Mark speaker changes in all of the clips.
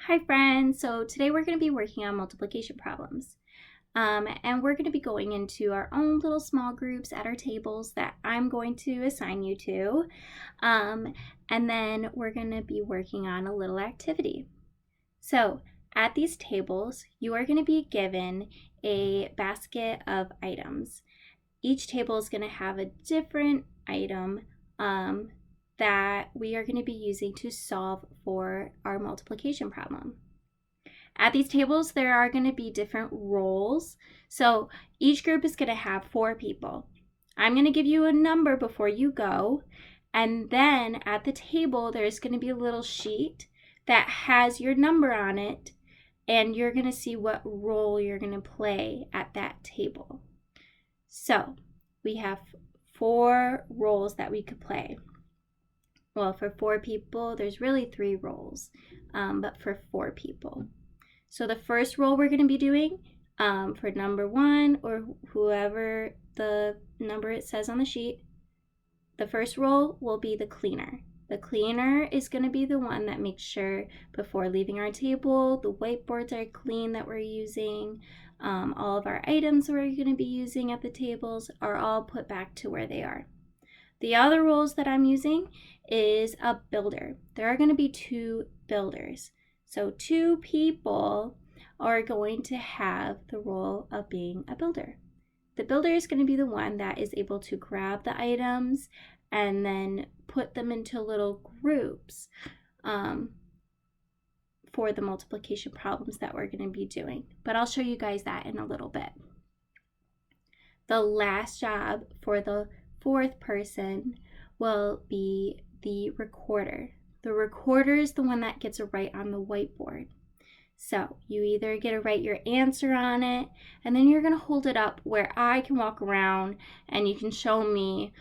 Speaker 1: Hi friends, so today we're going to be working on multiplication problems. And we're going to be going into our own little small groups at our tables that I'm going to assign you to. And then we're going to be working on a little activity. So at these tables, you are going to be given a basket of items. Each table is going to have a different item that we are going to be using to solve for our multiplication problem. At these tables, there are going to be different roles. So each group is going to have 4 people. I'm going to give you a number before you go. And then at the table, there's going to be a little sheet that has your number on it. And you're going to see what role you're going to play at that table. So we have 4 roles that we could play. Well, for 4 people, there's really 3 roles, but for 4 people. So the first role we're going to be doing for number 1 or whoever the number it says on the sheet, the first role will be the cleaner. The cleaner is going to be the one that makes sure before leaving our table, the whiteboards are clean that we're using. All of our items we're going to be using at the tables are all put back to where they are. The other roles that I'm using is a builder. There are going to be 2 builders. So 2 people are going to have the role of being a builder. The builder is going to be the one that is able to grab the items and then put them into little groups for the multiplication problems that we're going to be doing. But I'll show you guys that in a little bit. The last job for the 4th person will be the recorder. The recorder is the one that gets to write on the whiteboard. So you either get to write your answer on it, and then you're going to hold it up where I can walk around and you can show me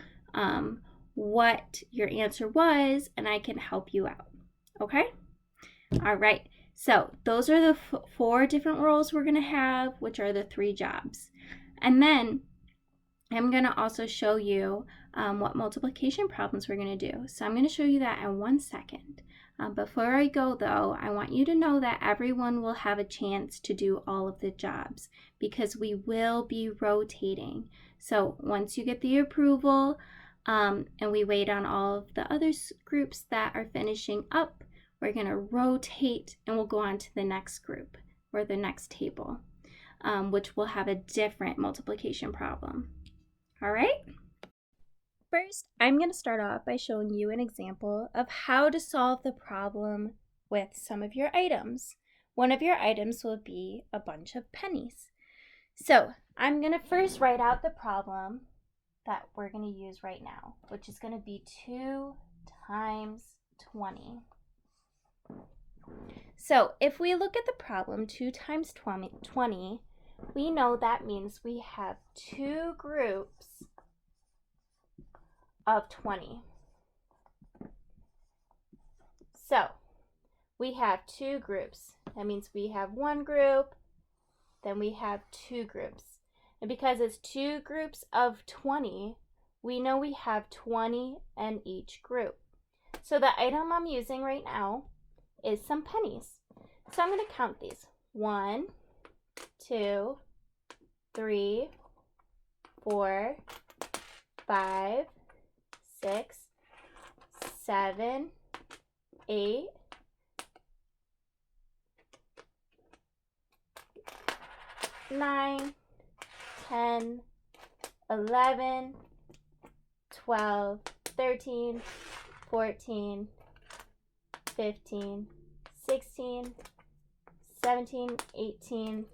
Speaker 1: what your answer was, and I can help you out. Okay? All right. So those are the 4 different roles we're going to have, which are the 3 jobs. And then I'm going to also show you what multiplication problems we're going to do. So I'm going to show you that in 1 second. Before I go though, I want you to know that everyone will have a chance to do all of the jobs because we will be rotating. So once you get the approval and we wait on all of the other groups that are finishing up, we're going to rotate and we'll go on to the next group or the next table, which will have a different multiplication problem. All right? First, I'm going to start off by showing you an example of how to solve the problem with some of your items. One of your items will be a bunch of pennies. So I'm going to first write out the problem that we're going to use right now, which is going to be 2 times 20. So if we look at the problem, 2 times 20, we know that means we have 2 groups of 20. So we have 2 groups. That means we have 1 group, then we have 2 groups. And because it's 2 groups of 20, we know we have 20 in each group. So the item I'm using right now is some pennies. So I'm going to count these. 1, 2, 3, 4, 5, 6, 7, 8, 9, 10, 11, 12, 13, 14, 15, 16, 17, 18,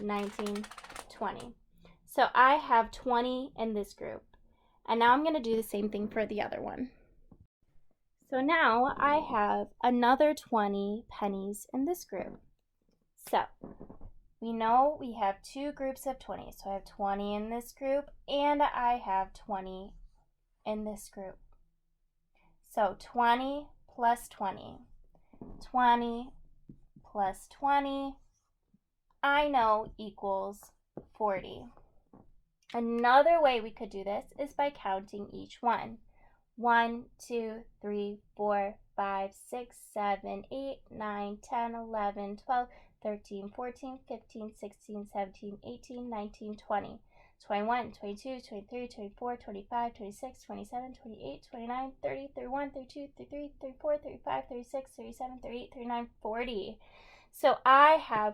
Speaker 1: 19, 20. So I have 20 in this group. And now I'm going to do the same thing for the other one. So now I have another 20 pennies in this group. So we know we have 2 groups of 20. So I have 20 in this group and I have 20 in this group. So 20 plus 20. 20 plus 20, I know equals 40. Another way we could do this is by counting each one. 1, 2, 3, 4, 5, 6, 7, 8, 9, 10, 11, 12, 13, 14, 15, 16, 17, 18, 19, 20, 21, 22, 23, 24, 25, 26, 27, 28, 29, 30, 31, 32, 33, 34, 35, 36, 37, 38, 39, 40. So I have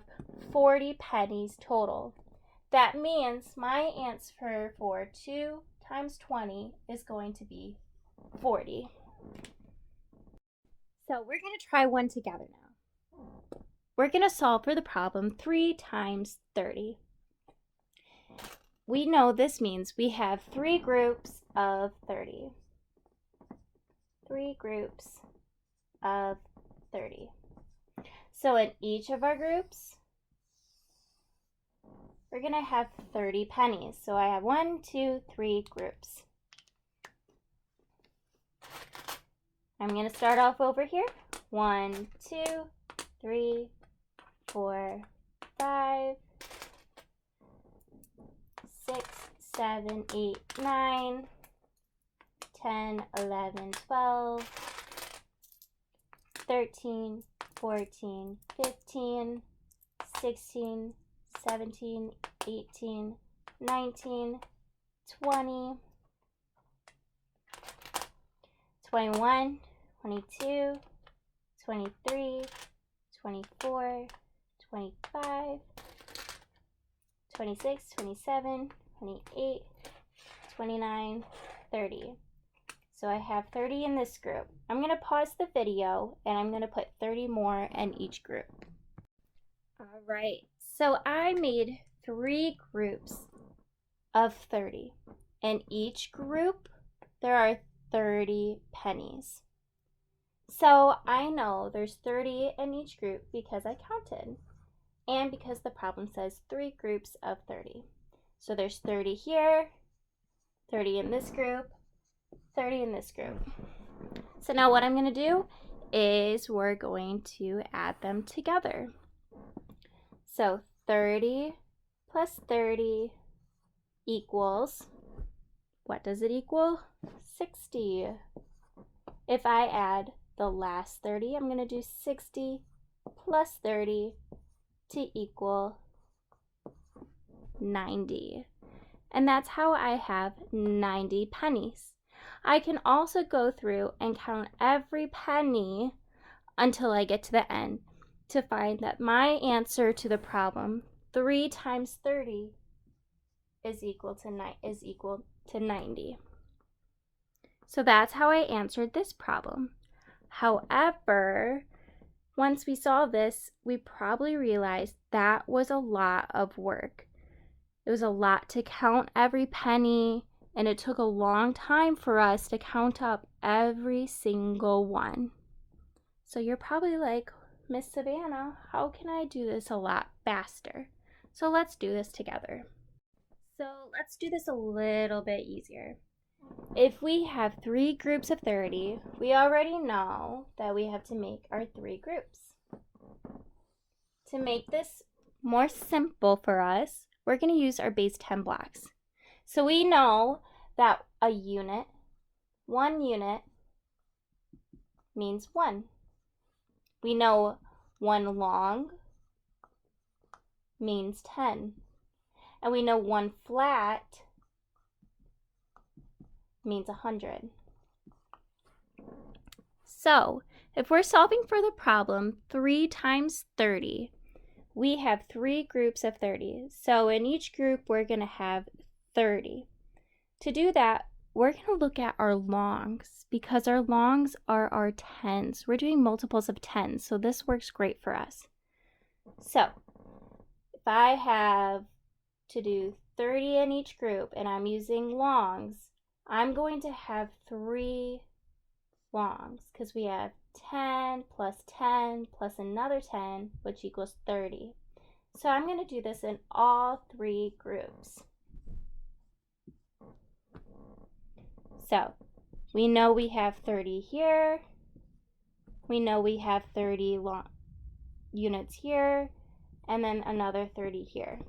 Speaker 1: 40 pennies total. That means my answer for 2 times 20 is going to be 40. So we're going to try one together now. We're going to solve for the problem 3 times 30. We know this means we have 3 groups of 30. 3 groups of 30. So in each of our groups, we're going to have 30 pennies. So I have 1, 2, 3 groups. I'm going to start off over here. 1, 2, 3, 4, 5, 6, 7, 8, 9, 10, 11, 12, 13, 14, 15, 16, 17, 18, 19, 20, 21, 22, 23, 24, 25, 26, 27, 28, 29, 30. So I have 30 in this group. I'm going to pause the video and I'm going to put 30 more in each group. All right, so I made 3 groups of 30. In each group, there are 30 pennies. So I know there's 30 in each group because I counted and because the problem says 3 groups of 30. So there's 30 here, 30 in this group, 30 in this group. So now what I'm going to do is we're going to add them together. So 30 plus 30 equals, what does it equal? 60. If I add the last 30, I'm going to do 60 plus 30 to equal 90. And that's how I have 90 pennies. I can also go through and count every penny until I get to the end to find that my answer to the problem, 3 times 30, is equal to 90. So that's how I answered this problem. However, once we saw this, we probably realized that was a lot of work. It was a lot to count every penny, and it took a long time for us to count up every single one. So you're probably like, Miss Savannah, how can I do this a lot faster? So let's do this together. So let's do this a little bit easier. If we have 3 groups of 30, we already know that we have to make our 3 groups. To make this more simple for us, we're going to use our base 10 blocks. So we know that a unit, 1 unit, means 1. We know 1 long means 10. And we know 1 flat means 100. So if we're solving for the problem 3 times 30, we have 3 groups of 30. So in each group, we're going to have 30. To do that, we're going to look at our longs because our longs are our tens. We're doing multiples of 10, so this works great for us. So if I have to do 30 in each group and I'm using longs, I'm going to have 3 longs because we have 10 plus another 10, which equals 30. So I'm going to do this in all 3 groups. So we know we have 30 here. We know we have 30 units here, and then another 30 here.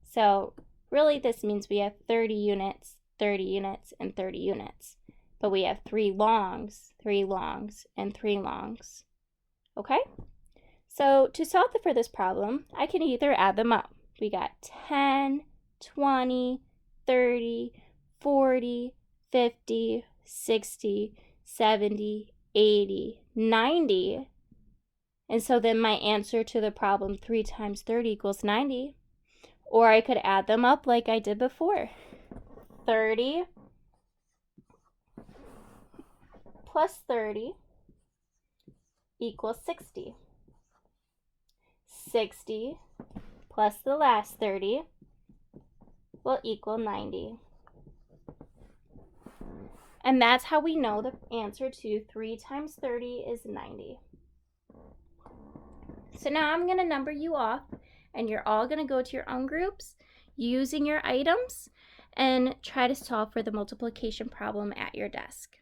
Speaker 1: So really this means we have 30 units, 30 units, and 30 units. but we have 3 longs, 3 longs, and 3 longs. Okay? So to solve for this problem, I can either add them up. We got 10, 20, 30, 40, 50, 60, 70, 80, 90. And so then my answer to the problem 3 times 30 equals 90. Or I could add them up like I did before. 30 plus 30 equals 60. 60 plus the last 30 will equal 90. And that's how we know the answer to 3 times 30 is 90. So now I'm going to number you off, and you're all going to go to your own groups using your items and try to solve for the multiplication problem at your desk.